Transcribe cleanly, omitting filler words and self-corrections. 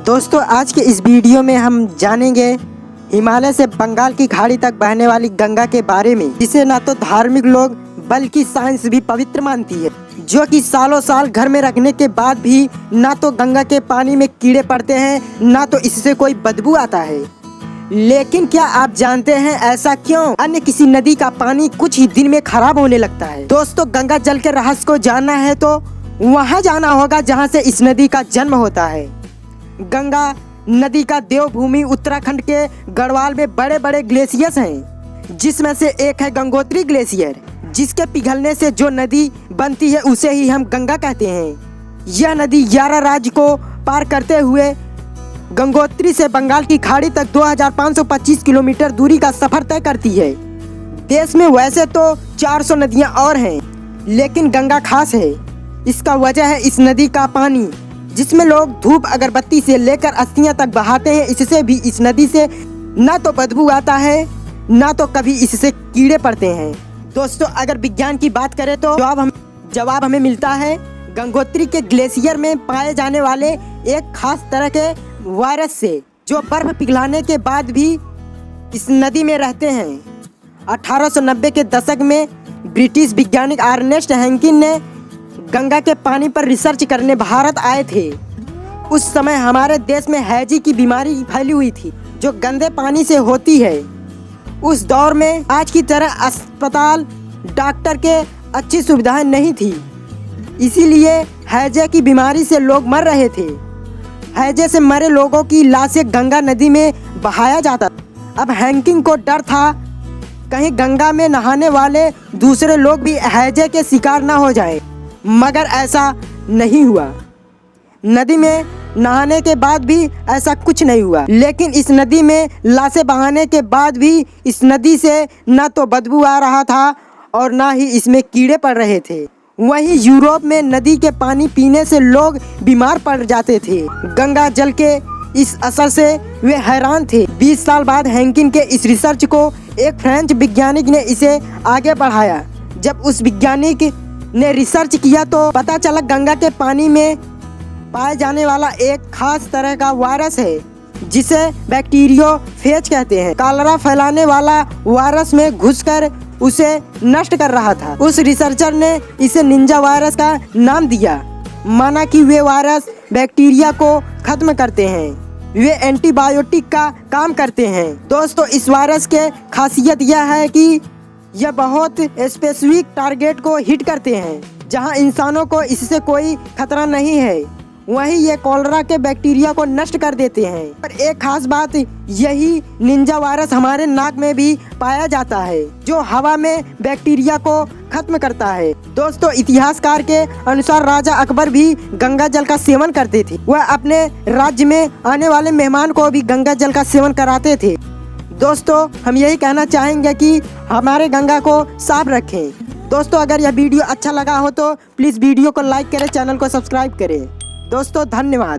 दोस्तों आज के इस वीडियो में हम जानेंगे हिमालय से बंगाल की खाड़ी तक बहने वाली गंगा के बारे में, जिसे ना तो धार्मिक लोग बल्कि साइंस भी पवित्र मानती है, जो कि सालों साल घर में रखने के बाद भी ना तो गंगा के पानी में कीड़े पड़ते हैं, ना तो इससे कोई बदबू आता है। लेकिन क्या आप जानते हैं ऐसा क्यों? अन्य किसी नदी का पानी कुछ ही दिन में खराब होने लगता है। दोस्तों गंगा जल के रहस्य को जानना है तो वहाँ जाना होगा जहाँ से इस नदी का जन्म होता है। गंगा नदी का देवभूमि उत्तराखंड के गढ़वाल में बड़े बड़े ग्लेशियर्स हैं, जिसमें से एक है गंगोत्री ग्लेशियर, जिसके पिघलने से जो नदी बनती है उसे ही हम गंगा कहते हैं। यह नदी 11 राज्य को पार करते हुए गंगोत्री से बंगाल की खाड़ी तक 2525 किलोमीटर दूरी का सफर तय करती है। देश में वैसे तो 400 नदियां और हैं, लेकिन गंगा खास है। इसका वजह है इस नदी का पानी, जिसमें लोग धूप अगरबत्ती से लेकर अस्थियां तक बहाते हैं। इससे भी इस नदी से ना तो बदबू आता है, ना तो कभी इससे कीड़े पड़ते हैं। दोस्तों अगर विज्ञान की बात करें तो जवाब हमें मिलता है गंगोत्री के ग्लेशियर में पाए जाने वाले एक खास तरह के वायरस से, जो बर्फ पिघलाने के बाद भी इस नदी में रहते हैं। 1890 के दशक में ब्रिटिश वैज्ञानिक अर्नेस्ट हैंकिन ने गंगा के पानी पर रिसर्च करने भारत आए थे। उस समय हमारे देश में हैजी की बीमारी फैली हुई थी, जो गंदे पानी से होती है। उस दौर में आज की तरह अस्पताल, डॉक्टर के अच्छी सुविधाएं नहीं थी, इसीलिए हैजे की बीमारी से लोग मर रहे थे। हैजे से मरे लोगों की लाशें गंगा नदी में बहाया जाता। अब हैंकिंग को डर था कहीं गंगा में नहाने वाले दूसरे लोग भी हैजे के शिकार न हो जाए, मगर ऐसा नहीं हुआ। नदी में नहाने के बाद भी ऐसा कुछ नहीं हुआ। लेकिन इस नदी में लाशें बहाने के बाद भी इस नदी से न तो बदबू आ रहा था और ना ही इसमें कीड़े पड़ रहे थे। वहीं यूरोप में नदी के पानी पीने से लोग बीमार पड़ जाते थे। गंगा जल के इस असर से वे हैरान थे। 20 साल बाद हैंकिन के इस रिसर्च को एक फ्रेंच वैज्ञानिक ने इसे आगे बढ़ाया। जब उस वैज्ञानिक ने रिसर्च किया तो पता चला गंगा के पानी में पाए जाने वाला एक खास तरह का वायरस है, जिसे बैक्टीरियोफेज कहते हैं। कॉलरा फैलाने वाला वायरस में घुसकर उसे नष्ट कर रहा था। उस रिसर्चर ने इसे निंजा वायरस का नाम दिया, माना कि वे वायरस बैक्टीरिया को खत्म करते हैं। वे एंटीबायोटिक का काम करते हैं। दोस्तों इस वायरस के खासियत यह है कि यह बहुत स्पेसिफिक टारगेट को हिट करते हैं, जहां इंसानों को इससे कोई खतरा नहीं है। वहीं ये कॉलरा के बैक्टीरिया को नष्ट कर देते हैं। पर एक खास बात यही निंजा वायरस हमारे नाक में भी पाया जाता है, जो हवा में बैक्टीरिया को खत्म करता है। दोस्तों इतिहासकार के अनुसार राजा अकबर भी गंगा जल का सेवन करते थे। वह अपने राज्य में आने वाले मेहमान को भी गंगा जल का सेवन कराते थे। दोस्तों हम यही कहना चाहेंगे कि हमारे गंगा को साफ रखें। दोस्तों अगर यह वीडियो अच्छा लगा हो तो प्लीज़ वीडियो को लाइक करें, चैनल को सब्सक्राइब करें। दोस्तों धन्यवाद।